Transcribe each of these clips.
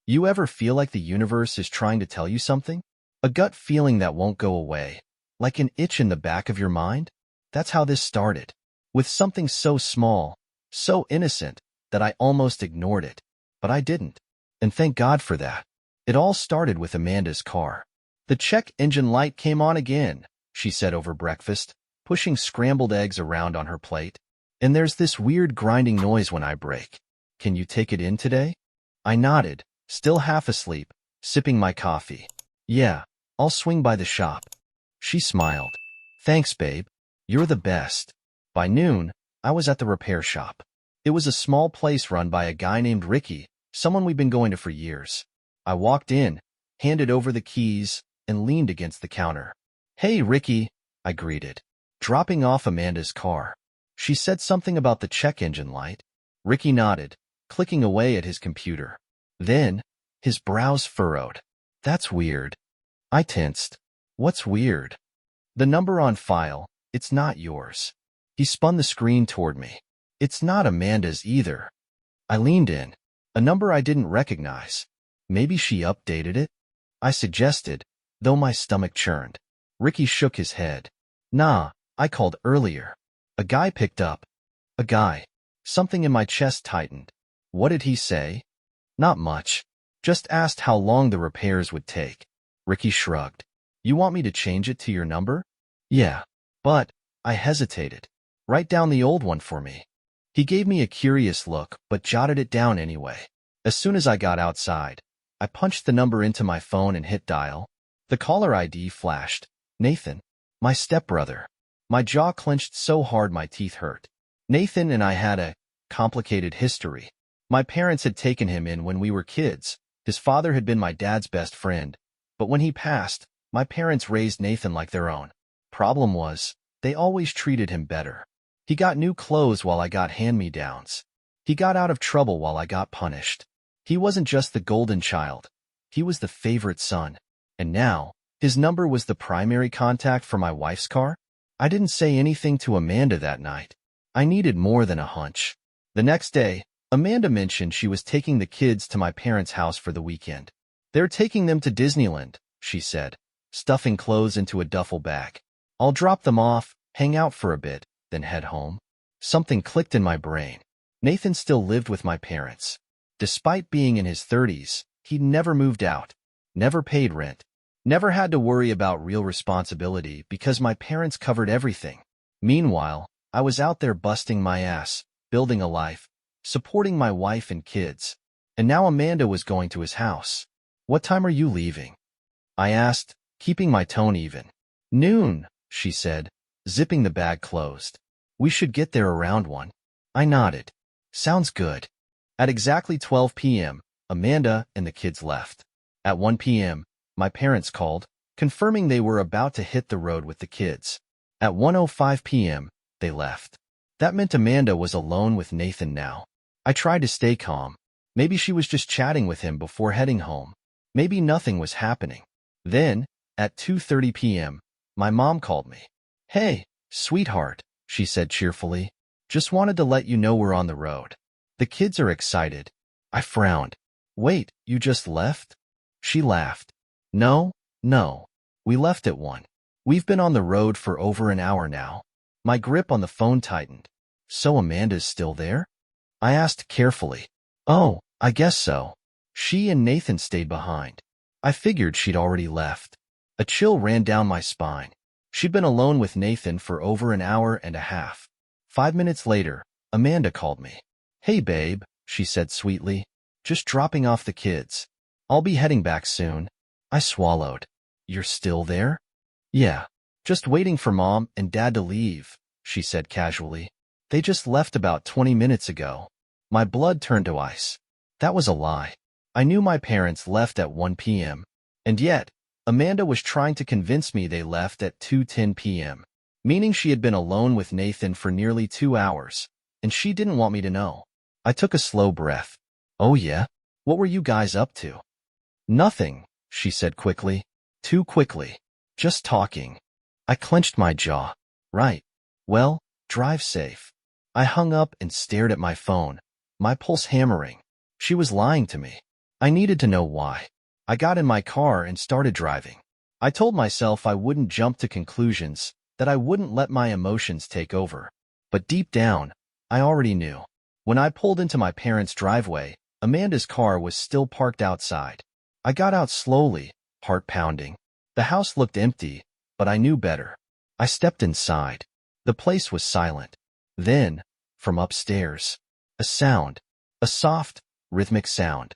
You ever feel like the universe is trying to tell you something? A gut feeling that won't go away, like an itch in the back of your mind? That's how this started. With something so small, so innocent, that I almost ignored it. But I didn't. And thank God for that. It all started with Amanda's car. The check engine light came on again, she said over breakfast, pushing scrambled eggs around on her plate. And there's this weird grinding noise when I brake. Can you take it in today? I nodded, still half asleep, sipping my coffee. Yeah, I'll swing by the shop. She smiled. Thanks, babe. You're the best. By noon, I was at the repair shop. It was a small place run by a guy named Ricky, someone we've been going to for years. I walked in, handed over the keys, and leaned against the counter. Hey, Ricky, I greeted, dropping off Amanda's car. She said something about the check engine light. Ricky nodded, clicking away at his computer. Then, his brows furrowed. That's weird. I tensed. What's weird? The number on file, it's not yours. He spun the screen toward me. It's not Amanda's either. I leaned in. A number I didn't recognize. Maybe she updated it? I suggested, though my stomach churned. Ricky shook his head. Nah, I called earlier. A guy picked up. A guy. Something in my chest tightened. What did he say? Not much. Just asked how long the repairs would take. Ricky shrugged. You want me to change it to your number? Yeah. But, I hesitated. Write down the old one for me. He gave me a curious look, but jotted it down anyway. As soon as I got outside, I punched the number into my phone and hit dial. The caller ID flashed. Nathan. My stepbrother. My jaw clenched so hard my teeth hurt. Nathan and I had a complicated history. My parents had taken him in when we were kids. His father had been my dad's best friend. But when he passed, my parents raised Nathan like their own. Problem was, they always treated him better. He got new clothes while I got hand-me-downs. He got out of trouble while I got punished. He wasn't just the golden child. He was the favorite son. And now, his number was the primary contact for my wife's car? I didn't say anything to Amanda that night. I needed more than a hunch. The next day, Amanda mentioned she was taking the kids to my parents' house for the weekend. They're taking them to Disneyland, she said, stuffing clothes into a duffel bag. I'll drop them off, hang out for a bit, then head home. Something clicked in my brain. Nathan still lived with my parents. Despite being in his 30s, he'd never moved out, never paid rent, never had to worry about real responsibility because my parents covered everything. Meanwhile, I was out there busting my ass, building a life, supporting my wife and kids. And now Amanda was going to his house. What time are you leaving? I asked, keeping my tone even. Noon, she said, zipping the bag closed. We should get there around 1. I nodded. Sounds good. At exactly 12 p.m., Amanda and the kids left. At 1 p.m., my parents called, confirming they were about to hit the road with the kids. At 1:05 p.m., they left. That meant Amanda was alone with Nathan now. I tried to stay calm. Maybe she was just chatting with him before heading home. Maybe nothing was happening. Then, at 2:30 p.m., my mom called me. Hey, sweetheart, she said cheerfully. Just wanted to let you know we're on the road. The kids are excited. I frowned. Wait, you just left? She laughed. No. We left at 1. We've been on the road for over an hour now. My grip on the phone tightened. So Amanda's still there? I asked carefully. Oh, I guess so. She and Nathan stayed behind. I figured she'd already left. A chill ran down my spine. She'd been alone with Nathan for over an hour and a half. 5 minutes later, Amanda called me. Hey, babe, she said sweetly. Just dropping off the kids. I'll be heading back soon. I swallowed. You're still there? Yeah. Just waiting for Mom and Dad to leave, she said casually. They just left about 20 minutes ago. My blood turned to ice. That was a lie. I knew my parents left at 1 p.m. And yet, Amanda was trying to convince me they left at 2:10 p.m., meaning she had been alone with Nathan for nearly 2 hours, and she didn't want me to know. I took a slow breath. Oh yeah? What were you guys up to? Nothing, she said quickly. Too quickly. Just talking. I clenched my jaw. Right. Well, drive safe. I hung up and stared at my phone, my pulse hammering. She was lying to me. I needed to know why. I got in my car and started driving. I told myself I wouldn't jump to conclusions, that I wouldn't let my emotions take over. But deep down, I already knew. When I pulled into my parents' driveway, Amanda's car was still parked outside. I got out slowly, heart pounding. The house looked empty, but I knew better. I stepped inside. The place was silent. Then, from upstairs, a sound, a soft, rhythmic sound.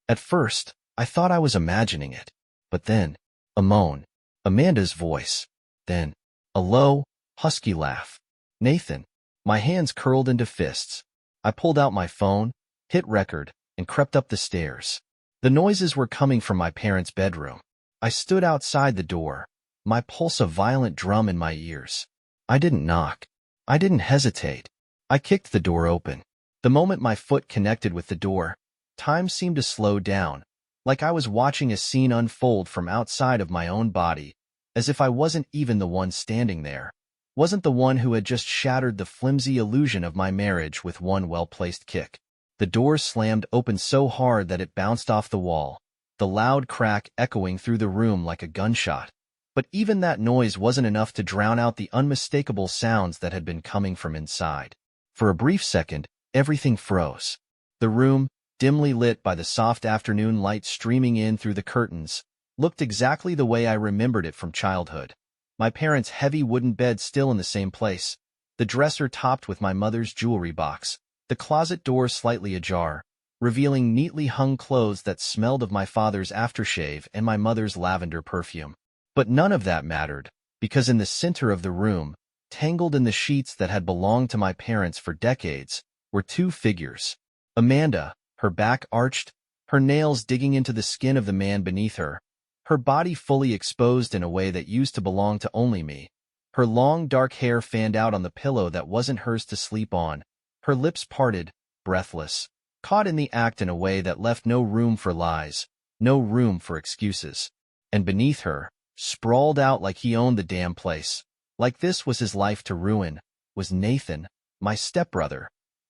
At first, I thought I was imagining it. But then, a moan, Amanda's voice. Then, a low, husky laugh. Nathan. My hands curled into fists. I pulled out my phone, hit record, and crept up the stairs. The noises were coming from my parents' bedroom. I stood outside the door, my pulse a violent drum in my ears. I didn't knock. I didn't hesitate. I kicked the door open. The moment my foot connected with the door, time seemed to slow down, like I was watching a scene unfold from outside of my own body, as if I wasn't even the one standing there, wasn't the one who had just shattered the flimsy illusion of my marriage with one well-placed kick. The door slammed open so hard that it bounced off the wall, the loud crack echoing through the room like a gunshot. But even that noise wasn't enough to drown out the unmistakable sounds that had been coming from inside. For a brief second, everything froze. The room, dimly lit by the soft afternoon light streaming in through the curtains, looked exactly the way I remembered it from childhood. My parents' heavy wooden bed still in the same place, the dresser topped with my mother's jewelry box, the closet door slightly ajar, revealing neatly hung clothes that smelled of my father's aftershave and my mother's lavender perfume. But none of that mattered, because in the center of the room, tangled in the sheets that had belonged to my parents for decades, were two figures. Amanda, her back arched, her nails digging into the skin of the man beneath her, her body fully exposed in a way that used to belong to only me, her long dark hair fanned out on the pillow that wasn't hers to sleep on, her lips parted, breathless, caught in the act in a way that left no room for lies, no room for excuses. And beneath her, sprawled out like he owned the damn place, like this was his life to ruin, was Nathan, my stepbrother,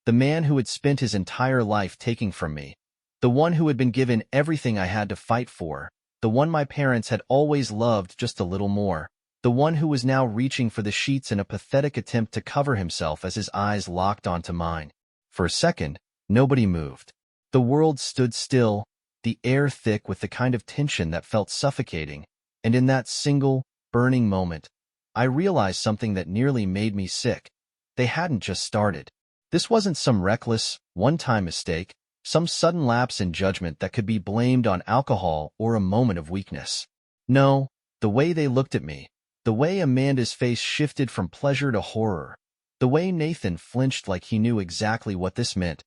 the man who had spent his entire life taking from me, the one who had been given everything I had to fight for, the one my parents had always loved just a little more, the one who was now reaching for the sheets in a pathetic attempt to cover himself as his eyes locked onto mine. For a second, nobody moved. The world stood still, the air thick with the kind of tension that felt suffocating, and in that single, burning moment, I realized something that nearly made me sick. They hadn't just started. This wasn't some reckless, one-time mistake, some sudden lapse in judgment that could be blamed on alcohol or a moment of weakness. No, the way they looked at me, the way Amanda's face shifted from pleasure to horror, the way Nathan flinched like he knew exactly what this meant.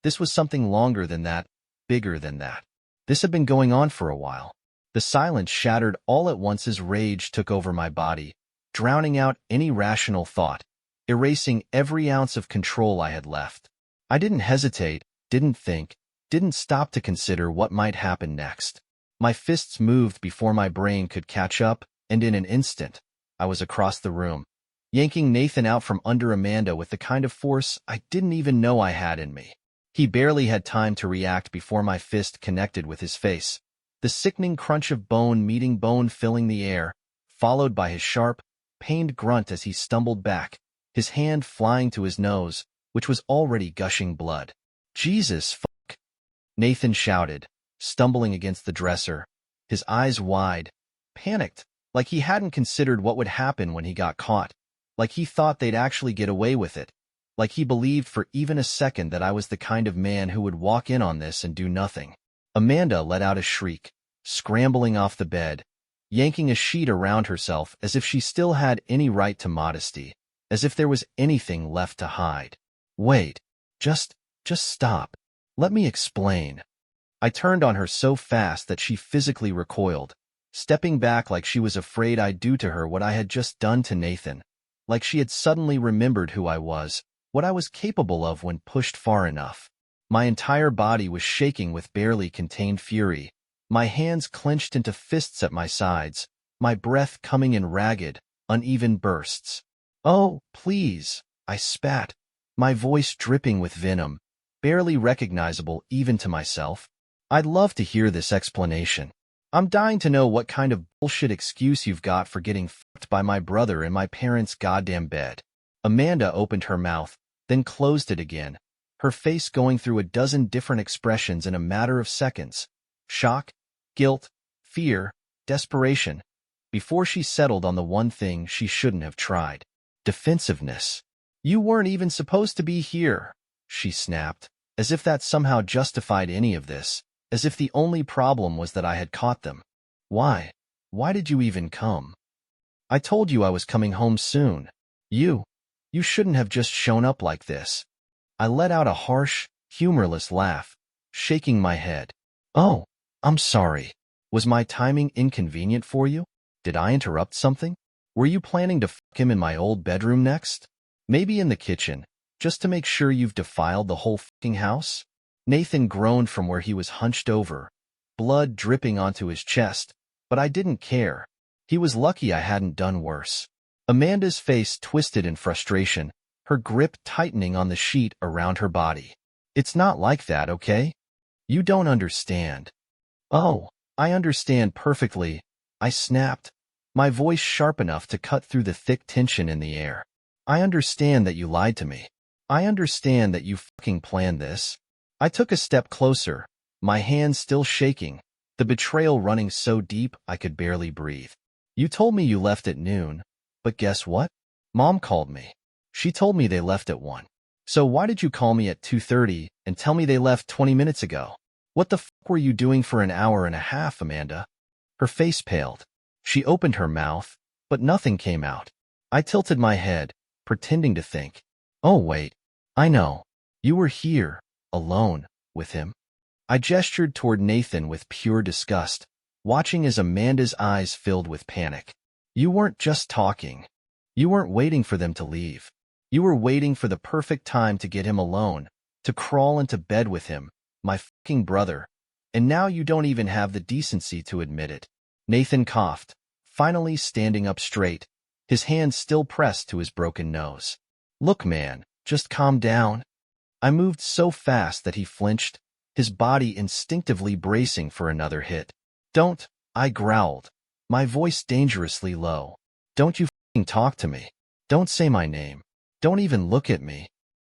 This was something longer than that, bigger than that. This had been going on for a while. The silence shattered all at once as rage took over my body, drowning out any rational thought, erasing every ounce of control I had left. I didn't hesitate, didn't think, didn't stop to consider what might happen next. My fists moved before my brain could catch up, and in an instant, I was across the room, yanking Nathan out from under Amanda with the kind of force I didn't even know I had in me. He barely had time to react before my fist connected with his face, the sickening crunch of bone meeting bone filling the air, followed by his sharp, pained grunt as he stumbled back, his hand flying to his nose, which was already gushing blood. "Jesus fuck!" Nathan shouted, stumbling against the dresser, his eyes wide, panicked, like he hadn't considered what would happen when he got caught, like he thought they'd actually get away with it, like he believed for even a second that I was the kind of man who would walk in on this and do nothing. Amanda let out a shriek, scrambling off the bed, yanking a sheet around herself as if she still had any right to modesty, as if there was anything left to hide. "Wait, just stop. Let me explain." I turned on her so fast that she physically recoiled, stepping back like she was afraid I'd do to her what I had just done to Nathan, like she had suddenly remembered who I was, what I was capable of when pushed far enough. My entire body was shaking with barely contained fury, my hands clenched into fists at my sides, my breath coming in ragged, uneven bursts. "Oh, please," I spat, my voice dripping with venom, barely recognizable even to myself. I'd love to hear this explanation. I'm dying to know what kind of bullshit excuse you've got for getting fucked by my brother in my parents' goddamn bed. Amanda opened her mouth, then closed it again, her face going through a dozen different expressions in a matter of seconds. Shock, guilt, fear, desperation, before she settled on the one thing she shouldn't have tried. Defensiveness. You weren't even supposed to be here, she snapped, as if that somehow justified any of this, as if the only problem was that I had caught them. Why? Why did you even come? I told you I was coming home soon. You shouldn't have just shown up like this. I let out a harsh, humorless laugh, shaking my head. Oh, I'm sorry. Was my timing inconvenient for you? Did I interrupt something? Were you planning to fuck him in my old bedroom next? Maybe in the kitchen, just to make sure you've defiled the whole fucking house? Nathan groaned from where he was hunched over, blood dripping onto his chest, but I didn't care. He was lucky I hadn't done worse. Amanda's face twisted in frustration, her grip tightening on the sheet around her body. It's not like that, okay? You don't understand. Oh, I understand perfectly, I snapped, my voice sharp enough to cut through the thick tension in the air. I understand that you lied to me. I understand that you fucking planned this. I took a step closer, my hands still shaking, the betrayal running so deep I could barely breathe. You told me you left at noon, but guess what? Mom called me. She told me they left at 1. So why did you call me at 2:30 and tell me they left 20 minutes ago? What the fuck were you doing for an hour and a half, Amanda? Her face paled. She opened her mouth, but nothing came out. I tilted my head, pretending to think. Oh wait, I know. You were here, alone, with him. I gestured toward Nathan with pure disgust, watching as Amanda's eyes filled with panic. You weren't just talking. You weren't waiting for them to leave. You were waiting for the perfect time to get him alone, to crawl into bed with him, my fucking brother. And now you don't even have the decency to admit it. Nathan coughed, finally standing up straight, his hand still pressed to his broken nose. Look, man, just calm down. I moved so fast that he flinched, his body instinctively bracing for another hit. Don't, I growled, my voice dangerously low. Don't you fucking talk to me. Don't say my name. Don't even look at me.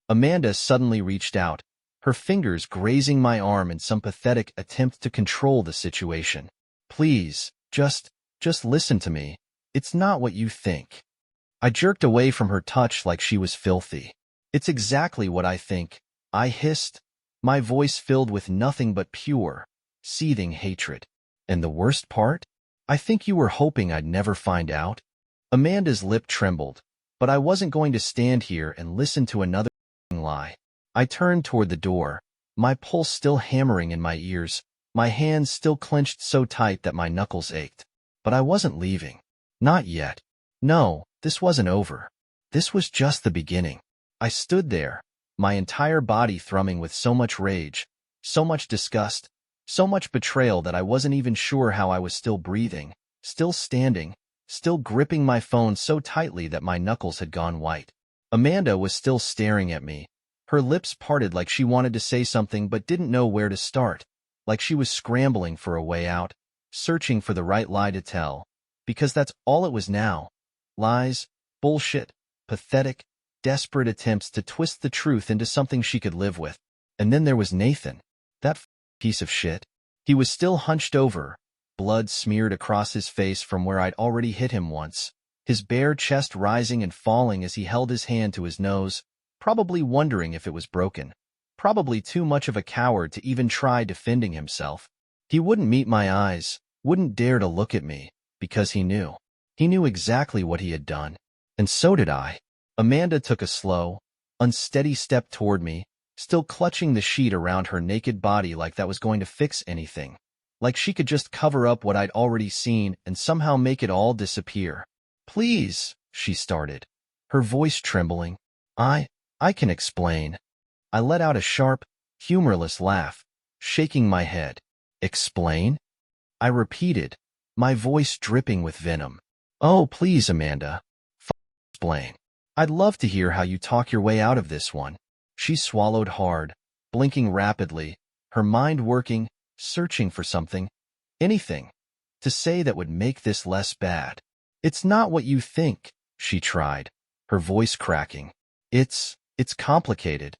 Amanda suddenly reached out, her fingers grazing my arm in some pathetic attempt to control the situation. Please, just listen to me. It's not what you think. I jerked away from her touch like she was filthy. It's exactly what I think, I hissed, my voice filled with nothing but pure, seething hatred. And the worst part? I think you were hoping I'd never find out. Amanda's lip trembled, but I wasn't going to stand here and listen to another lie. I turned toward the door, my pulse still hammering in my ears, my hands still clenched so tight that my knuckles ached. But I wasn't leaving. Not yet. No, this wasn't over. This was just the beginning. I stood there, my entire body thrumming with so much rage, so much disgust, so much betrayal that I wasn't even sure how I was still breathing, still standing, still gripping my phone so tightly that my knuckles had gone white. Amanda was still staring at me, her lips parted like she wanted to say something but didn't know where to start, like she was scrambling for a way out, searching for the right lie to tell, because that's all it was now. Lies, bullshit, pathetic, desperate attempts to twist the truth into something she could live with. And then there was Nathan. That piece of shit. He was still hunched over, blood smeared across his face from where I'd already hit him once, his bare chest rising and falling as he held his hand to his nose, probably wondering if it was broken, probably too much of a coward to even try defending himself. He wouldn't meet my eyes, wouldn't dare to look at me, because he knew. He knew exactly what he had done. And so did I. Amanda took a slow, unsteady step toward me, still clutching the sheet around her naked body like that was going to fix anything, like she could just cover up what I'd already seen and somehow make it all disappear. Please, she started, her voice trembling. I can explain. I let out a sharp, humorless laugh, shaking my head. Explain? I repeated, my voice dripping with venom. Oh, please, Amanda. Explain. I'd love to hear how you talk your way out of this one. She swallowed hard, blinking rapidly, her mind working, searching for something, anything, to say that would make this less bad. It's not what you think, she tried, her voice cracking. It's complicated.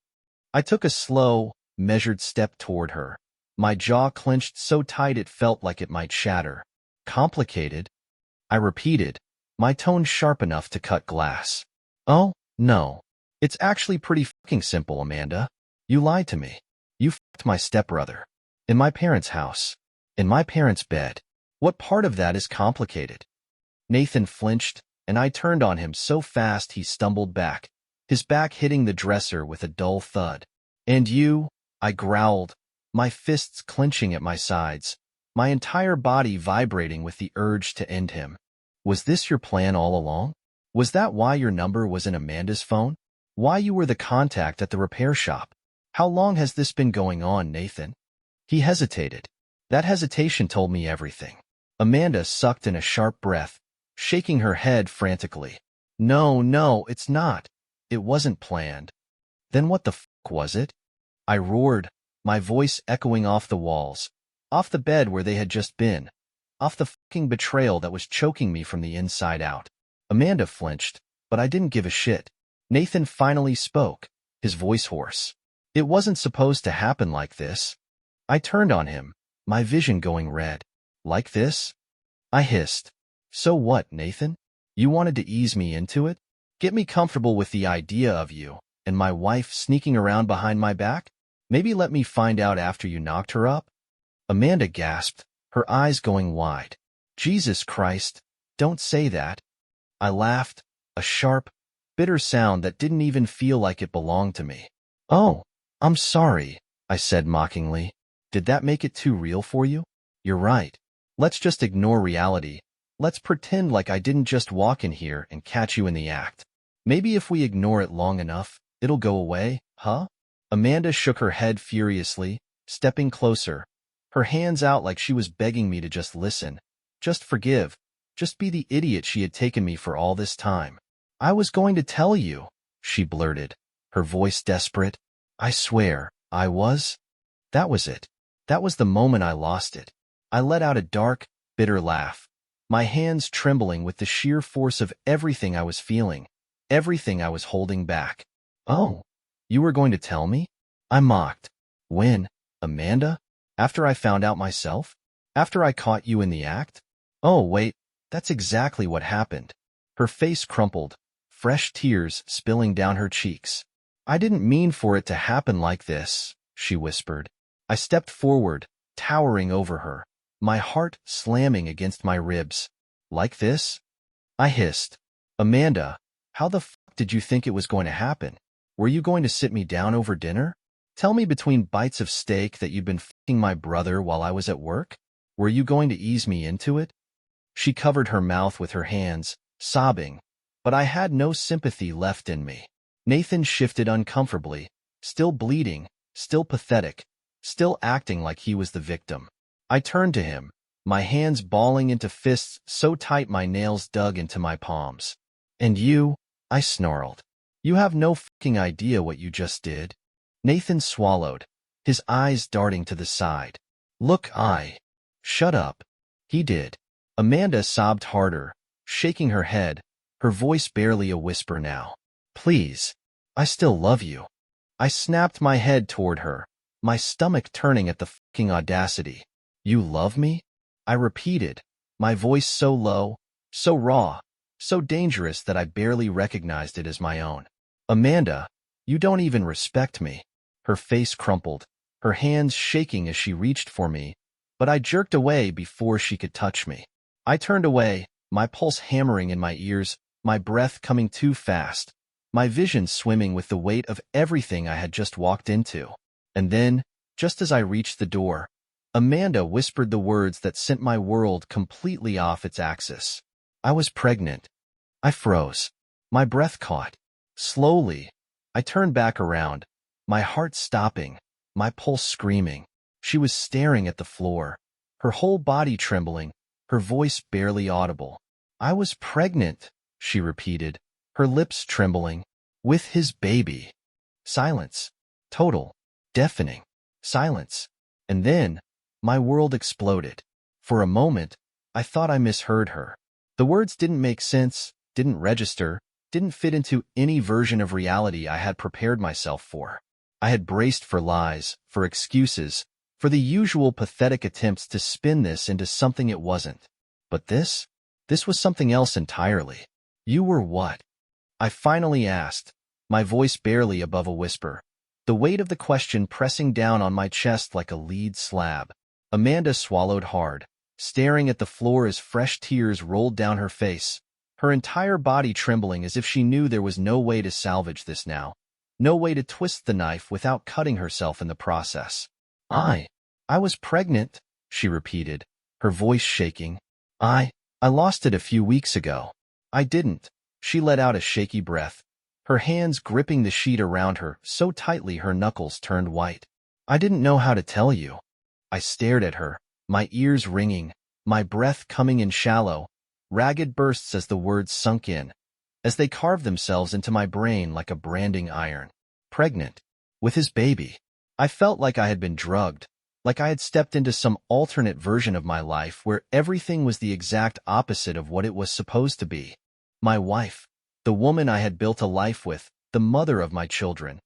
I took a slow, measured step toward her. My jaw clenched so tight it felt like it might shatter. Complicated? I repeated, my tone sharp enough to cut glass. Oh, no. It's actually pretty fucking simple, Amanda. You lied to me. You fucked my stepbrother. In my parents' house. In my parents' bed. What part of that is complicated? Nathan flinched, and I turned on him so fast he stumbled back, his back hitting the dresser with a dull thud. And you, I growled, my fists clenching at my sides, my entire body vibrating with the urge to end him. Was this your plan all along? Was that why your number was in Amanda's phone? Why you were the contact at the repair shop? How long has this been going on, Nathan? He hesitated. That hesitation told me everything. Amanda sucked in a sharp breath, shaking her head frantically. No, it's not. It wasn't planned. Then what the fuck was it? I roared, my voice echoing off the walls, off the bed where they had just been, off the fucking betrayal that was choking me from the inside out. Amanda flinched, but I didn't give a shit. Nathan finally spoke, his voice hoarse. It wasn't supposed to happen like this. I turned on him, my vision going red. Like this? I hissed. So what, Nathan? You wanted to ease me into it? Get me comfortable with the idea of you and my wife sneaking around behind my back? Maybe let me find out after you knocked her up? Amanda gasped, her eyes going wide. Jesus Christ, don't say that. I laughed, a sharp, bitter sound that didn't even feel like it belonged to me. Oh, I'm sorry, I said mockingly. Did that make it too real for you? You're right. Let's just ignore reality. Let's pretend like I didn't just walk in here and catch you in the act. Maybe if we ignore it long enough, it'll go away, huh? Amanda shook her head furiously, stepping closer, her hands out like she was begging me to just listen, just forgive, just be the idiot she had taken me for all this time. I was going to tell you, she blurted, her voice desperate. I swear, I was. That was it. That was the moment I lost it. I let out a dark, bitter laugh, my hands trembling with the sheer force of everything I was feeling, everything I was holding back. Oh, you were going to tell me? I mocked. When, Amanda? After I found out myself? After I caught you in the act? Oh, wait, that's exactly what happened. Her face crumpled, fresh tears spilling down her cheeks. I didn't mean for it to happen like this, she whispered. I stepped forward, towering over her, my heart slamming against my ribs. Like this? I hissed. Amanda, how the fuck did you think it was going to happen? Were you going to sit me down over dinner? Tell me between bites of steak that you'd been fucking my brother while I was at work? Were you going to ease me into it? She covered her mouth with her hands, sobbing, but I had no sympathy left in me. Nathan shifted uncomfortably, still bleeding, still pathetic, still acting like he was the victim. I turned to him, my hands balling into fists so tight my nails dug into my palms. And you, I snarled. You have no fucking idea what you just did. Nathan swallowed, his eyes darting to the side. Look, Shut up. He did. Amanda sobbed harder, shaking her head, her voice barely a whisper now. Please. I still love you. I snapped my head toward her, my stomach turning at the fucking audacity. You love me? I repeated, my voice so low, so raw, so dangerous that I barely recognized it as my own. Amanda, you don't even respect me. Her face crumpled, her hands shaking as she reached for me, but I jerked away before she could touch me. I turned away, my pulse hammering in my ears, my breath coming too fast, my vision swimming with the weight of everything I had just walked into. And then, just as I reached the door, Amanda whispered the words that sent my world completely off its axis. I was pregnant. I froze. My breath caught. Slowly, I turned back around, my heart stopping, my pulse screaming. She was staring at the floor, her whole body trembling, her voice barely audible. I was pregnant, she repeated, her lips trembling. With his baby. Silence. Total. Deafening. Silence. And then, My world exploded. For a moment, I thought I misheard her. The words didn't make sense, didn't register, didn't fit into any version of reality I had prepared myself for. I had braced for lies, for excuses, for the usual pathetic attempts to spin this into something it wasn't. But this was something else entirely. You were what? I finally asked, my voice barely above a whisper, the weight of the question pressing down on my chest like a lead slab. Amanda swallowed hard, staring at the floor as fresh tears rolled down her face, her entire body trembling as if she knew there was no way to salvage this now, no way to twist the knife without cutting herself in the process. I was pregnant, she repeated, her voice shaking. I lost it a few weeks ago. I didn't. She let out a shaky breath, her hands gripping the sheet around her so tightly her knuckles turned white. I didn't know how to tell you. I stared at her, my ears ringing, my breath coming in shallow, ragged bursts as the words sunk in, as they carved themselves into my brain like a branding iron. Pregnant. With his baby. I felt like I had been drugged, like I had stepped into some alternate version of my life where everything was the exact opposite of what it was supposed to be. My wife, the woman I had built a life with, the mother of my children,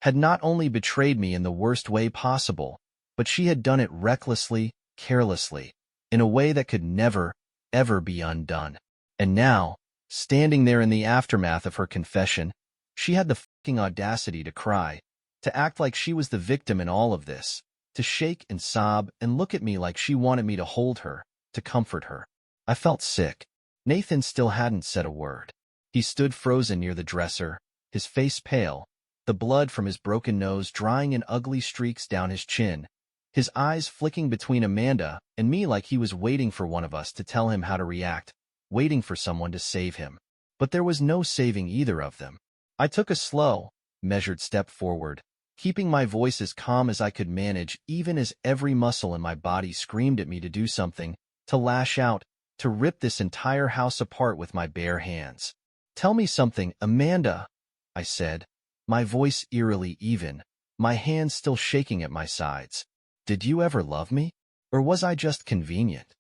had not only betrayed me in the worst way possible, but she had done it recklessly, carelessly, in a way that could never, ever be undone. And now, standing there in the aftermath of her confession, she had the fucking audacity to cry, to act like she was the victim in all of this, to shake and sob and look at me like she wanted me to hold her, to comfort her. I felt sick. Nathan still hadn't said a word. He stood frozen near the dresser, his face pale, the blood from his broken nose drying in ugly streaks down his chin, his eyes flicking between Amanda and me like he was waiting for one of us to tell him how to react, waiting for someone to save him. But there was no saving either of them. I took a slow, measured step forward, keeping my voice as calm as I could manage even as every muscle in my body screamed at me to do something, to lash out, to rip this entire house apart with my bare hands. Tell me something, Amanda, I said, my voice eerily even, my hands still shaking at my sides. Did you ever love me? Or was I just convenient?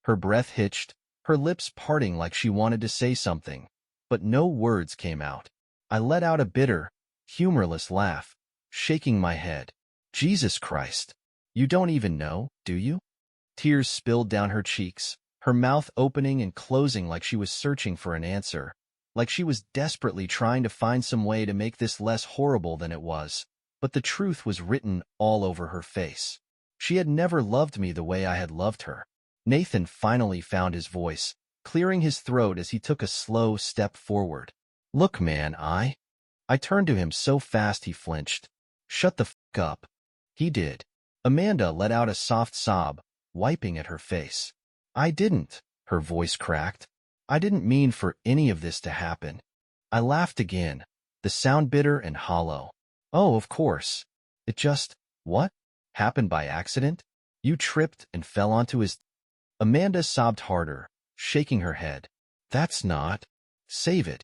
Her breath hitched, her lips parting like she wanted to say something, but no words came out. I let out a bitter, humorless laugh, shaking my head. Jesus Christ, you don't even know, do you? Tears spilled down her cheeks, her mouth opening and closing like she was searching for an answer, like she was desperately trying to find some way to make this less horrible than it was. But the truth was written all over her face. She had never loved me the way I had loved her. Nathan finally found his voice, clearing his throat as he took a slow step forward. Look, man, I turned to him so fast he flinched. Shut the fuck up. He did. Amanda let out a soft sob, wiping at her face. I didn't, her voice cracked. I didn't mean for any of this to happen. I laughed again, the sound bitter and hollow. Oh, of course. It just, what? Happened by accident? You tripped and fell onto his... Amanda sobbed harder, shaking her head. That's not... Save it.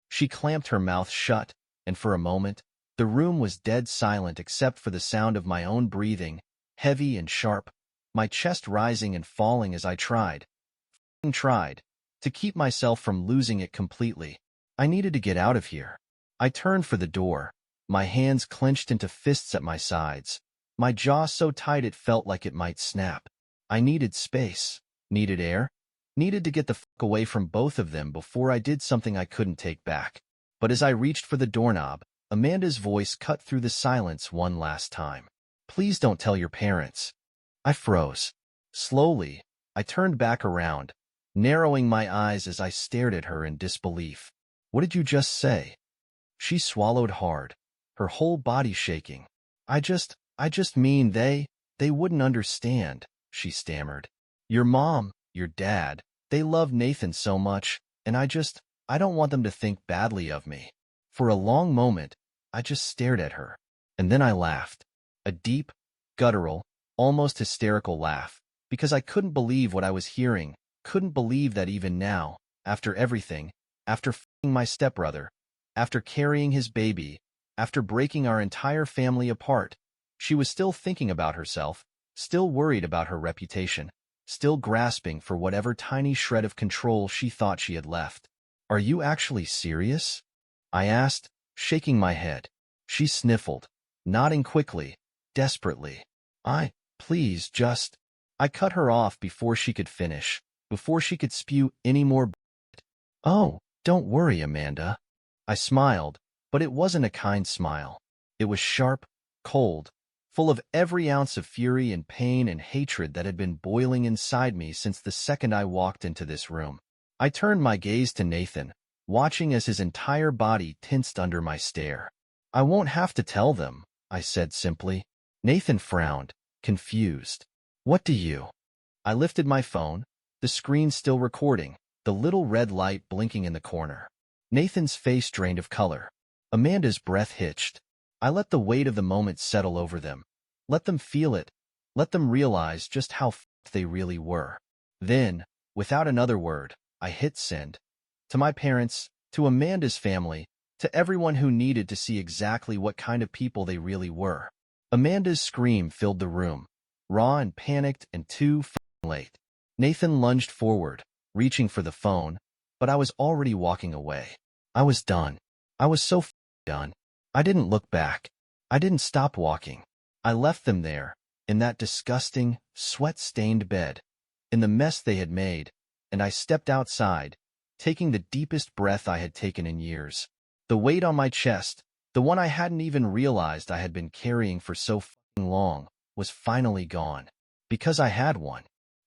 She clamped her mouth shut, and for a moment, the room was dead silent except for the sound of my own breathing, heavy and sharp, my chest rising and falling as I tried, to keep myself from losing it completely. I needed to get out of here. I turned for the door, my hands clenched into fists at my sides, my jaw so tight it felt like it might snap. I needed space, needed air, needed to get the fuck away from both of them before I did something I couldn't take back. But as I reached for the doorknob, Amanda's voice cut through the silence one last time. Please don't tell your parents. I froze. Slowly, I turned back around, narrowing my eyes as I stared at her in disbelief. What did you just say? She swallowed hard, her whole body shaking. I just mean they wouldn't understand, she stammered. Your mom, your dad, they love Nathan so much, and I don't want them to think badly of me. For a long moment, I just stared at her, and then I laughed. A deep, guttural, almost hysterical laugh, because I couldn't believe what I was hearing, couldn't believe that even now, after everything, after f***ing my stepbrother, after carrying his baby, after breaking our entire family apart, she was still thinking about herself, still worried about her reputation, still grasping for whatever tiny shred of control she thought she had left. "Are you actually serious?" I asked, shaking my head. She sniffled, nodding quickly, desperately. Please, just... I cut her off before she could finish, before she could spew any more bullshit. "Oh, don't worry, Amanda." I smiled, but it wasn't a kind smile. It was sharp, cold, full of every ounce of fury and pain and hatred that had been boiling inside me since the second I walked into this room. I turned my gaze to Nathan, watching as his entire body tensed under my stare. "I won't have to tell them," I said simply. Nathan frowned, confused. "What do you—" I lifted my phone, the screen still recording, the little red light blinking in the corner. Nathan's face drained of color. Amanda's breath hitched. I let the weight of the moment settle over them. Let them feel it. Let them realize just how f***ed they really were. Then, without another word, I hit send. To my parents, to Amanda's family, to everyone who needed to see exactly what kind of people they really were. Amanda's scream filled the room, raw and panicked and too f***ing late. Nathan lunged forward, reaching for the phone, but I was already walking away. I was done. I was so f***ing done. I didn't look back. I didn't stop walking. I left them there, in that disgusting, sweat-stained bed, in the mess they had made, and I stepped outside, taking the deepest breath I had taken in years. The weight on my chest, the one I hadn't even realized I had been carrying for so f***ing long, was finally gone. Because I had one.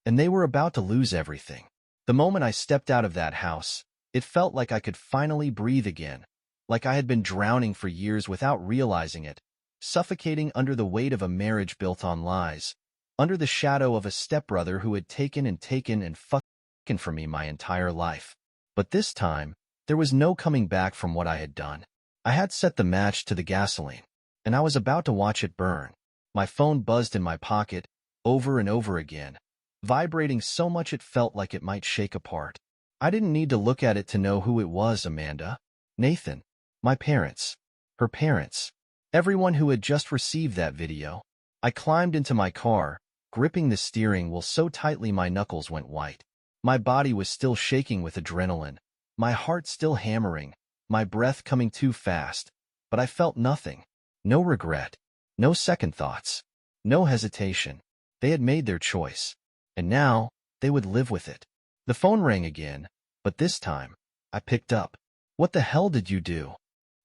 And they were about to lose everything. The moment I stepped out of that house, it felt like I could finally breathe again, like I had been drowning for years without realizing it, suffocating under the weight of a marriage built on lies, under the shadow of a stepbrother who had taken and fucking from me my entire life. But this time, there was no coming back from what I had done. I had set the match to the gasoline, and I was about to watch it burn. My phone buzzed in my pocket, over and over again, vibrating so much it felt like it might shake apart. I didn't need to look at it to know who it was, Amanda. Nathan. My parents. Her parents. Everyone who had just received that video. I climbed into my car, gripping the steering wheel so tightly my knuckles went white. My body was still shaking with adrenaline, my heart still hammering, my breath coming too fast, but I felt nothing. No regret. No second thoughts. No hesitation. They had made their choice, and now they would live with it. The phone rang again, but this time, I picked up. "What the hell did you do?"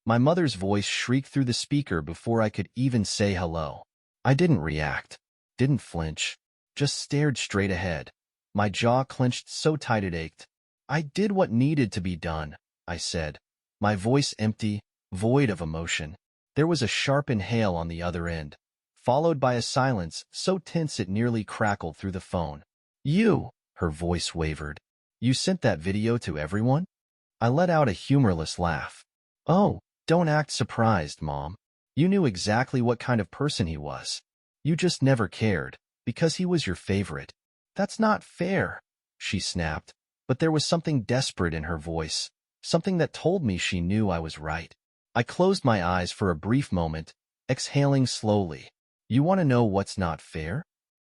My mother's voice shrieked through the speaker before I could even say hello. I didn't react, didn't flinch, just stared straight ahead. My jaw clenched so tight it ached. "I did what needed to be done," I said, my voice empty, void of emotion. There was a sharp inhale on the other end, followed by a silence so tense it nearly crackled through the phone. "You," her voice wavered. "You sent that video to everyone?" I let out a humorless laugh. "Oh, don't act surprised, Mom. You knew exactly what kind of person he was. You just never cared, because he was your favorite." "That's not fair," she snapped, but there was something desperate in her voice, something that told me she knew I was right. I closed my eyes for a brief moment, exhaling slowly. "You want to know what's not fair?"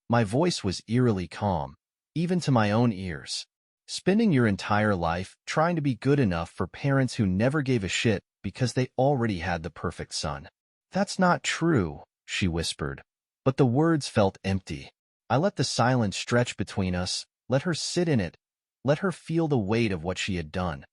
My voice was eerily calm, even to my own ears. "Spending your entire life trying to be good enough for parents who never gave a shit because they already had the perfect son." "That's not true," she whispered, but the words felt empty. I let the silence stretch between us, let her sit in it, let her feel the weight of what she had done,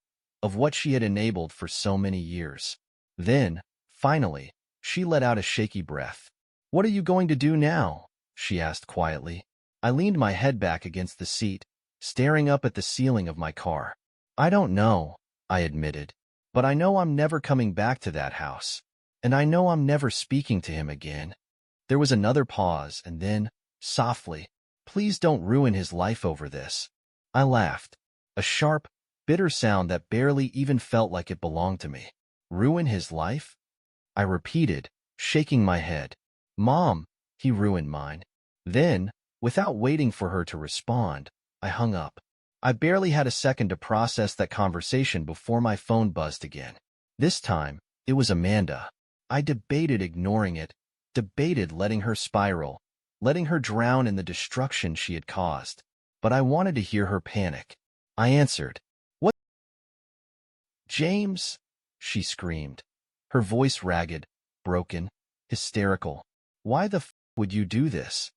of what she had enabled for so many years. Then, finally, she let out a shaky breath. "What are you going to do now?" she asked quietly. I leaned my head back against the seat, staring up at the ceiling of my car. "I don't know," I admitted, "but I know I'm never coming back to that house, and I know I'm never speaking to him again." There was another pause, and then, softly, "Please don't ruin his life over this." I laughed, a sharp, bitter sound that barely even felt like it belonged to me. "Ruin his life?" I repeated, shaking my head. "Mom, he ruined mine." Then, without waiting for her to respond, I hung up. I barely had a second to process that conversation before my phone buzzed again. This time, it was Amanda. I debated ignoring it, debated letting her spiral, letting her drown in the destruction she had caused. But I wanted to hear her panic. I answered, "What, James?" she screamed, her voice ragged, broken, hysterical. "Why the would you do this?"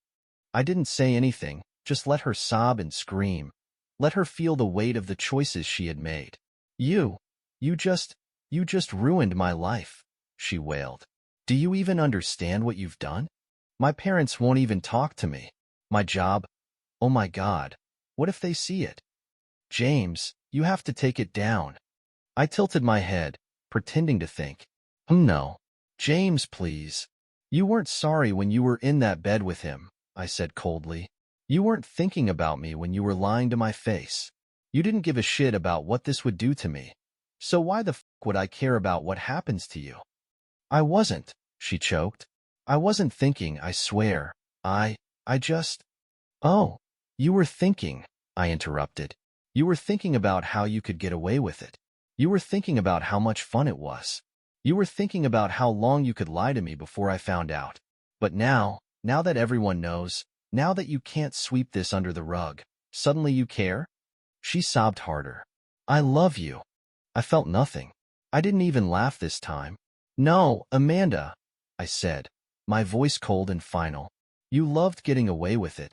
I didn't say anything, just let her sob and scream. Let her feel the weight of the choices she had made. You, you just, you just ruined my life," she wailed. "Do you even understand what you've done? My parents won't even talk to me. My job, oh my God, what if they see it? James, you have to take it down." I tilted my head, pretending to think. No. James, please. You weren't sorry when you were in that bed with him," I said coldly. "You weren't thinking about me when you were lying to my face. You didn't give a shit about what this would do to me. So why the would I care about what happens to you?" "I wasn't," she choked. "I wasn't thinking, I swear. I just—" "Oh, you were thinking," I interrupted. "You were thinking about how you could get away with it. You were thinking about how much fun it was. You were thinking about how long you could lie to me before I found out. But now that everyone knows, now that you can't sweep this under the rug, suddenly you care?" She sobbed harder. "I love you." I felt nothing. I didn't even laugh this time. "No, Amanda," I said, my voice cold and final. "You loved getting away with it."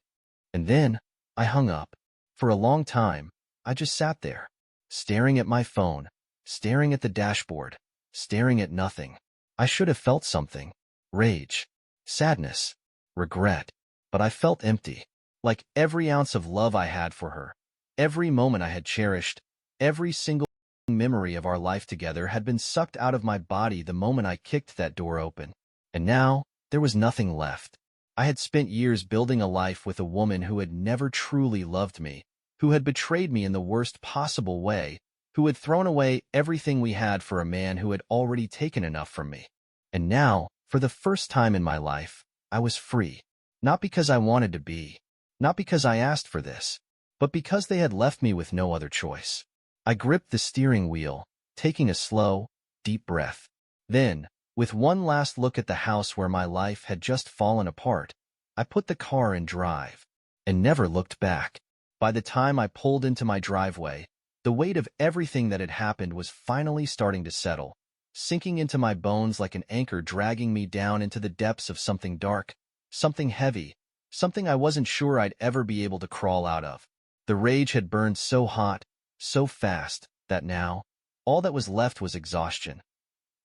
And then I hung up. For a long time, I just sat there, staring at my phone, staring at the dashboard, staring at nothing. I should have felt something. Rage, sadness, regret. But I felt empty. Like every ounce of love I had for her, every moment I had cherished, every single memory of our life together had been sucked out of my body the moment I kicked that door open. And now, there was nothing left. I had spent years building a life with a woman who had never truly loved me, who had betrayed me in the worst possible way, who had thrown away everything we had for a man who had already taken enough from me. And now, for the first time in my life, I was free. Not because I wanted to be, not because I asked for this, but because they had left me with no other choice. I gripped the steering wheel, taking a slow, deep breath. Then, with one last look at the house where my life had just fallen apart, I put the car in drive and never looked back. By the time I pulled into my driveway, the weight of everything that had happened was finally starting to settle, sinking into my bones like an anchor dragging me down into the depths of something dark, something heavy, something I wasn't sure I'd ever be able to crawl out of. The rage had burned so hot, so fast, that now, all that was left was exhaustion.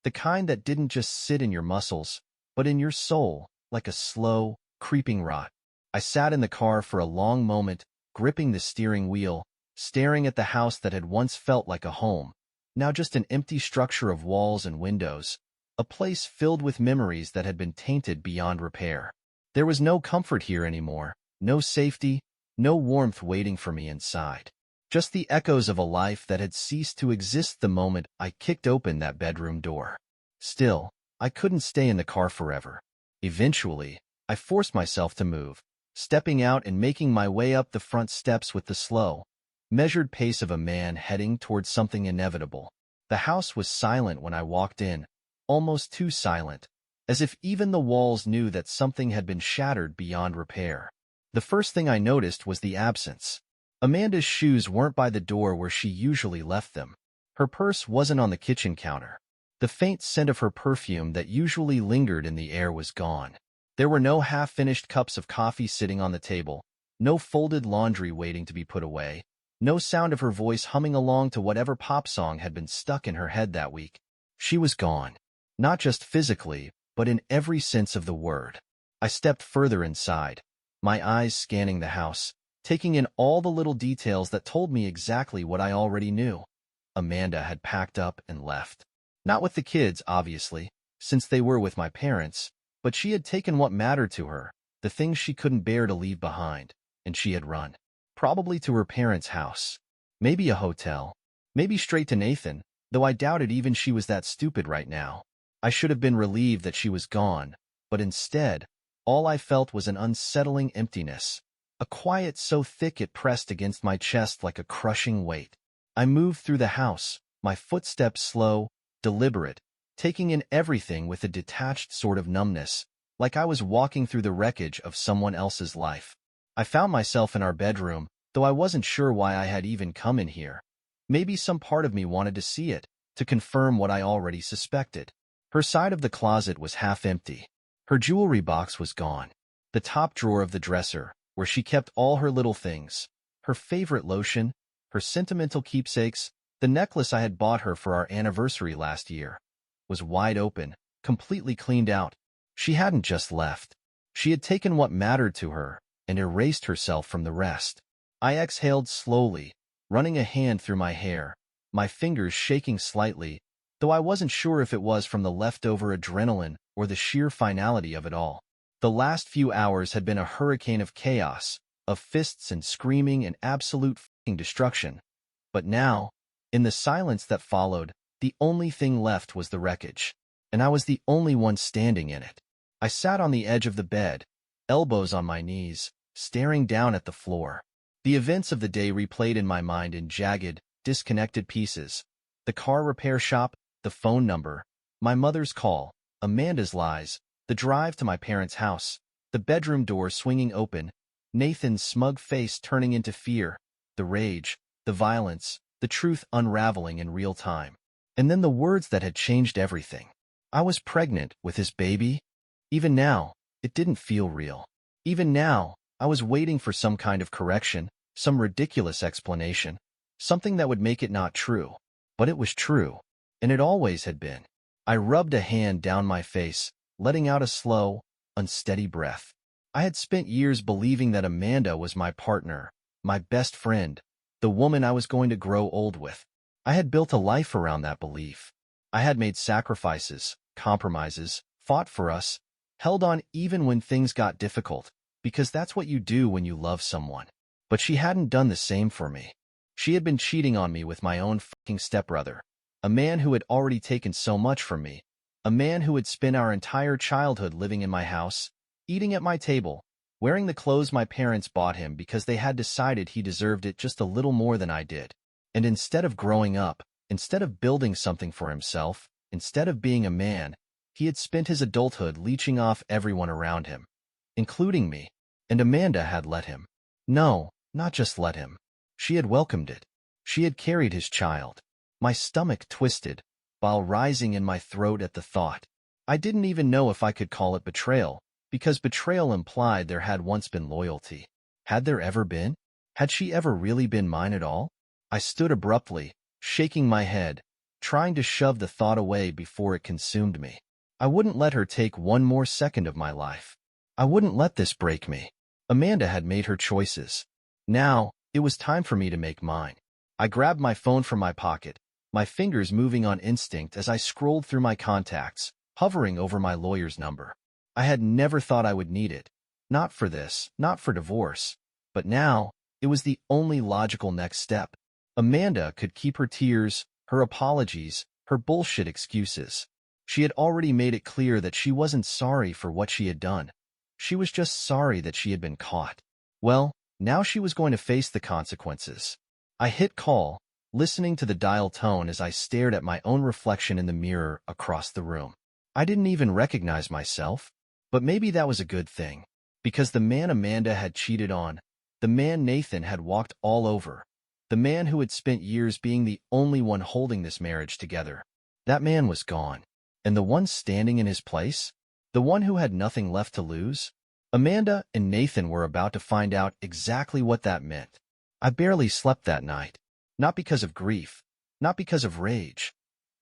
The kind that didn't just sit in your muscles, but in your soul, like a slow, creeping rot. I sat in the car for a long moment, gripping the steering wheel, staring at the house that had once felt like a home, now just an empty structure of walls and windows, a place filled with memories that had been tainted beyond repair. There was no comfort here anymore, no safety, no warmth waiting for me inside. Just the echoes of a life that had ceased to exist the moment I kicked open that bedroom door. Still, I couldn't stay in the car forever. Eventually, I forced myself to move, stepping out and making my way up the front steps with the slow, measured pace of a man heading towards something inevitable. The house was silent when I walked in, almost too silent, as if even the walls knew that something had been shattered beyond repair. The first thing I noticed was the absence. Amanda's shoes weren't by the door where she usually left them. Her purse wasn't on the kitchen counter. The faint scent of her perfume that usually lingered in the air was gone. There were no half-finished cups of coffee sitting on the table, no folded laundry waiting to be put away, no sound of her voice humming along to whatever pop song had been stuck in her head that week. She was gone. Not just physically, but in every sense of the word. I stepped further inside, my eyes scanning the house, taking in all the little details that told me exactly what I already knew. Amanda had packed up and left. Not with the kids, obviously, since they were with my parents, but she had taken what mattered to her, the things she couldn't bear to leave behind, and she had run. Probably to her parents' house. Maybe a hotel. Maybe straight to Nathan, though I doubted even she was that stupid right now. I should have been relieved that she was gone, but instead, all I felt was an unsettling emptiness. A quiet so thick it pressed against my chest like a crushing weight. I moved through the house, my footsteps slow, deliberate, taking in everything with a detached sort of numbness, like I was walking through the wreckage of someone else's life. I found myself in our bedroom, though I wasn't sure why I had even come in here. Maybe some part of me wanted to see it, to confirm what I already suspected. Her side of the closet was half empty. Her jewelry box was gone. The top drawer of the dresser, where she kept all her little things, her favorite lotion, her sentimental keepsakes, the necklace I had bought her for our anniversary last year, was wide open, completely cleaned out. She hadn't just left. She had taken what mattered to her and erased herself from the rest. I exhaled slowly, running a hand through my hair, my fingers shaking slightly, though I wasn't sure if it was from the leftover adrenaline or the sheer finality of it all. The last few hours had been a hurricane of chaos, of fists and screaming and absolute fucking destruction. But now, in the silence that followed, the only thing left was the wreckage, and I was the only one standing in it. I sat on the edge of the bed, elbows on my knees, staring down at the floor. The events of the day replayed in my mind in jagged, disconnected pieces. The car repair shop, the phone number, my mother's call, Amanda's lies, the drive to my parents' house, the bedroom door swinging open, Nathan's smug face turning into fear, the rage, the violence, the truth unraveling in real time. And then the words that had changed everything. I was pregnant with his baby. Even now, it didn't feel real. Even now, I was waiting for some kind of correction, some ridiculous explanation, something that would make it not true. But it was true, and it always had been. I rubbed a hand down my face, letting out a slow, unsteady breath. I had spent years believing that Amanda was my partner, my best friend, the woman I was going to grow old with. I had built a life around that belief. I had made sacrifices, compromises, fought for us, held on even when things got difficult, because that's what you do when you love someone. But she hadn't done the same for me. She had been cheating on me with my own fucking stepbrother, a man who had already taken so much from me, a man who had spent our entire childhood living in my house, eating at my table, wearing the clothes my parents bought him because they had decided he deserved it just a little more than I did. And instead of growing up, instead of building something for himself, instead of being a man, he had spent his adulthood leeching off everyone around him, including me. And Amanda had let him. No, not just let him. She had welcomed it. She had carried his child. My stomach twisted, bile rising in my throat at the thought. I didn't even know if I could call it betrayal, because betrayal implied there had once been loyalty. Had there ever been? Had she ever really been mine at all? I stood abruptly, shaking my head, trying to shove the thought away before it consumed me. I wouldn't let her take one more second of my life. I wouldn't let this break me. Amanda had made her choices. Now, it was time for me to make mine. I grabbed my phone from my pocket, my fingers moving on instinct as I scrolled through my contacts, hovering over my lawyer's number. I had never thought I would need it. Not for this, not for divorce. But now, it was the only logical next step. Amanda could keep her tears, her apologies, her bullshit excuses. She had already made it clear that she wasn't sorry for what she had done. She was just sorry that she had been caught. Well, now she was going to face the consequences. I hit call, listening to the dial tone as I stared at my own reflection in the mirror across the room. I didn't even recognize myself, but maybe that was a good thing, because the man Amanda had cheated on, the man Nathan had walked all over, the man who had spent years being the only one holding this marriage together, that man was gone. And the one standing in his place? The one who had nothing left to lose? Amanda and Nathan were about to find out exactly what that meant. I barely slept that night. Not because of grief, not because of rage.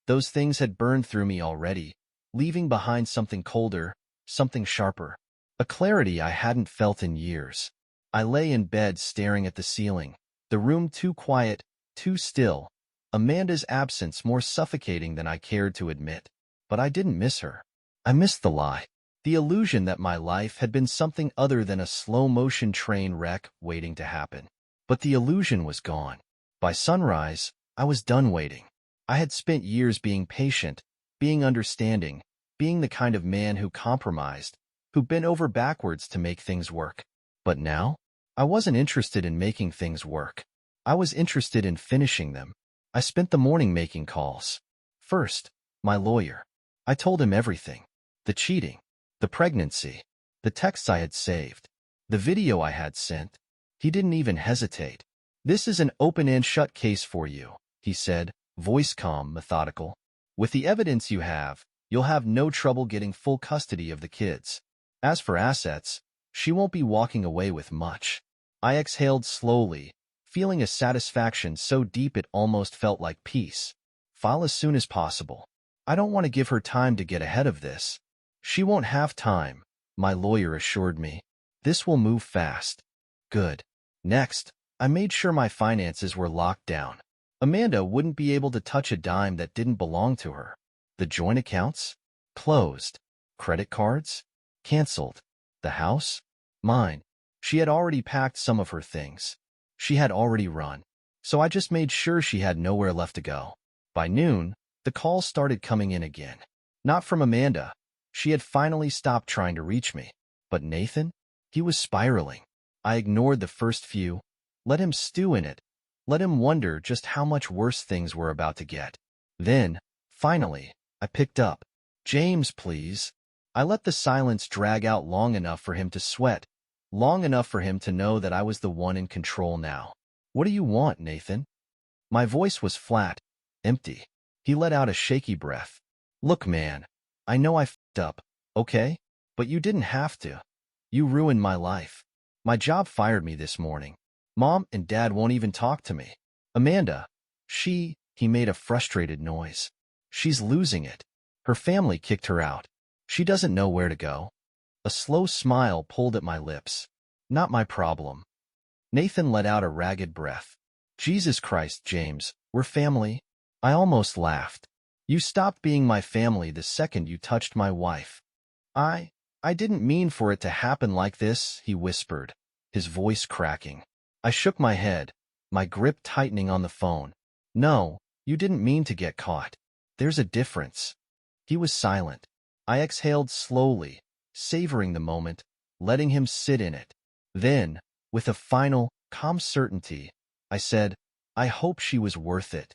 Those things had burned through me already, leaving behind something colder, something sharper. A clarity I hadn't felt in years. I lay in bed staring at the ceiling, the room too quiet, too still, Amanda's absence more suffocating than I cared to admit. But I didn't miss her. I missed the lie. The illusion that my life had been something other than a slow-motion train wreck waiting to happen. But the illusion was gone. By sunrise, I was done waiting. I had spent years being patient, being understanding, being the kind of man who compromised, who bent over backwards to make things work. But now, I wasn't interested in making things work. I was interested in finishing them. I spent the morning making calls. First, my lawyer. I told him everything. The cheating, The pregnancy. The texts I had saved. The video I had sent. He didn't even hesitate. "This is an open and shut case for you," he said, voice calm, methodical. "With the evidence you have, you'll have no trouble getting full custody of the kids. As for assets, she won't be walking away with much." I exhaled slowly, feeling a satisfaction so deep it almost felt like peace. "File as soon as possible. I don't want to give her time to get ahead of this." "She won't have time," my lawyer assured me. "This will move fast." Good. Next, I made sure my finances were locked down. Amanda wouldn't be able to touch a dime that didn't belong to her. The joint accounts? Closed. Credit cards? Canceled. The house? Mine. She had already packed some of her things. She had already run. So I just made sure she had nowhere left to go. By noon, the calls started coming in again. Not from Amanda. She had finally stopped trying to reach me. But Nathan? He was spiraling. I ignored the first few. Let him stew in it. Let him wonder just how much worse things were about to get. Then, finally, I picked up. "James, please." I let the silence drag out long enough for him to sweat, long enough for him to know that I was the one in control now. "What do you want, Nathan?" My voice was flat, empty. He let out a shaky breath. "Look, man, I know I f***ed up, okay? But you didn't have to. You ruined my life. My job fired me this morning. Mom and Dad won't even talk to me. Amanda, he made a frustrated noise. She's losing it. Her family kicked her out. She doesn't know where to go." A slow smile pulled at my lips. "Not my problem." Nathan let out a ragged breath. "Jesus Christ, James, we're family." I almost laughed. "You stopped being my family the second you touched my wife." I didn't mean for it to happen like this," he whispered, his voice cracking. I shook my head, my grip tightening on the phone. "No, you didn't mean to get caught. There's a difference." He was silent. I exhaled slowly, savoring the moment, letting him sit in it. Then, with a final, calm certainty, I said, "I hope she was worth it."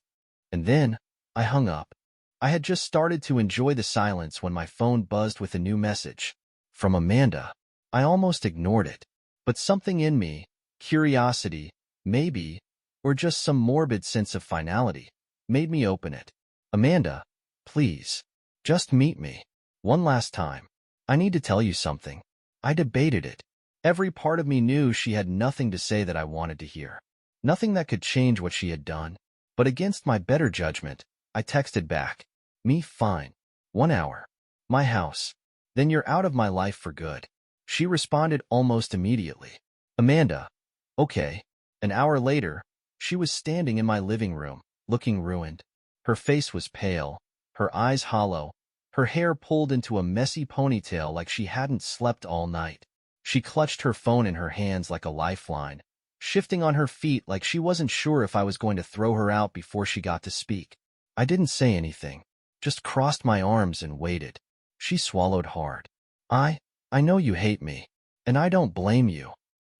And then, I hung up. I had just started to enjoy the silence when my phone buzzed with a new message. From Amanda. I almost ignored it. But something in me, curiosity, maybe, or just some morbid sense of finality, made me open it. "Amanda, please, just meet me. One last time. I need to tell you something." I debated it. Every part of me knew she had nothing to say that I wanted to hear. Nothing that could change what she had done. But against my better judgment, I texted back. "Me fine. 1 hour. My house. Then you're out of my life for good." She responded almost immediately. "Amanda." "Okay." An hour later, she was standing in my living room, looking ruined. Her face was pale, her eyes hollow, her hair pulled into a messy ponytail like she hadn't slept all night. She clutched her phone in her hands like a lifeline, shifting on her feet like she wasn't sure if I was going to throw her out before she got to speak. I didn't say anything, just crossed my arms and waited. She swallowed hard. I know you hate me, and I don't blame you."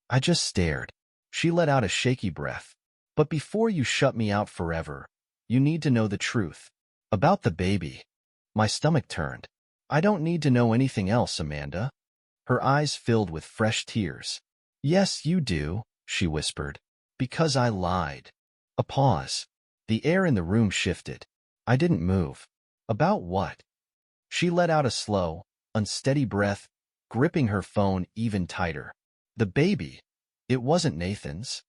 I just stared. She let out a shaky breath. "But before you shut me out forever, you need to know the truth. About the baby." My stomach turned. "I don't need to know anything else, Amanda." Her eyes filled with fresh tears. "Yes, you do," she whispered. "Because I lied." A pause. The air in the room shifted. I didn't move. "About what?" She let out a slow, unsteady breath, gripping her phone even tighter. "The baby. It wasn't Nathan's."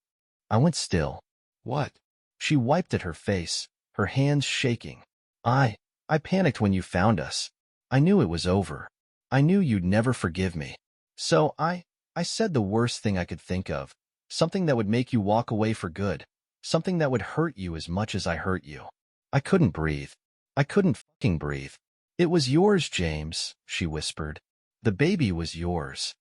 I went still. "What?" She wiped at her face, her hands shaking. I panicked when you found us. I knew it was over. I knew you'd never forgive me. So I said the worst thing I could think of. Something that would make you walk away for good. Something that would hurt you as much as I hurt you." I couldn't breathe. I couldn't fucking breathe. "It was yours, James," she whispered. "The baby was yours."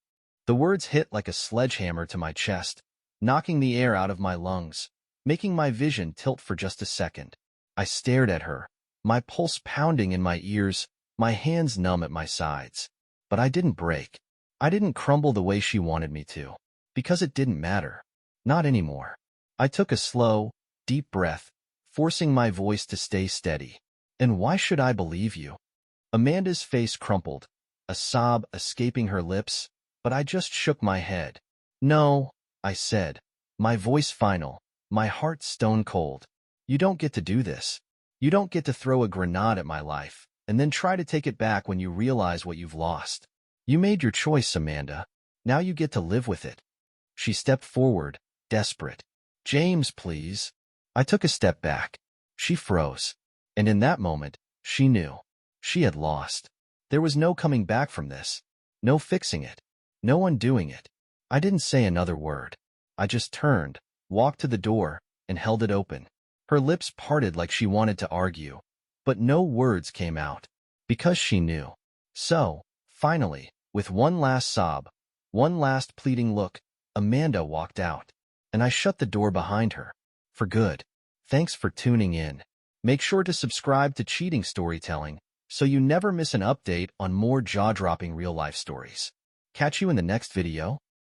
The words hit like a sledgehammer to my chest, knocking the air out of my lungs, making my vision tilt for just a second. I stared at her, my pulse pounding in my ears, my hands numb at my sides. But I didn't break. I didn't crumble the way she wanted me to, because it didn't matter. Not anymore. I took a slow, deep breath, forcing my voice to stay steady. "And why should I believe you?" Amanda's face crumpled, a sob escaping her lips, but I just shook my head. No, I said, my voice final, my heart stone cold. You don't get to do this. You don't get to throw a grenade at my life and then try to take it back when you realize what you've lost. You made your choice, Amanda. Now you get to live with it. She stepped forward, desperate. James, please. I took a step back. She froze. And in that moment, she knew. She had lost. There was no coming back from this. No fixing it. No undoing it. I didn't say another word. I just turned, walked to the door, and held it open. Her lips parted like she wanted to argue, but no words came out, because she knew. So, finally, with one last sob, one last pleading look, Amanda walked out, and I shut the door behind her. For good. Thanks for tuning in. Make sure to subscribe to Cheating Storytelling so you never miss an update on more jaw-dropping real-life stories. Catch you in the next video.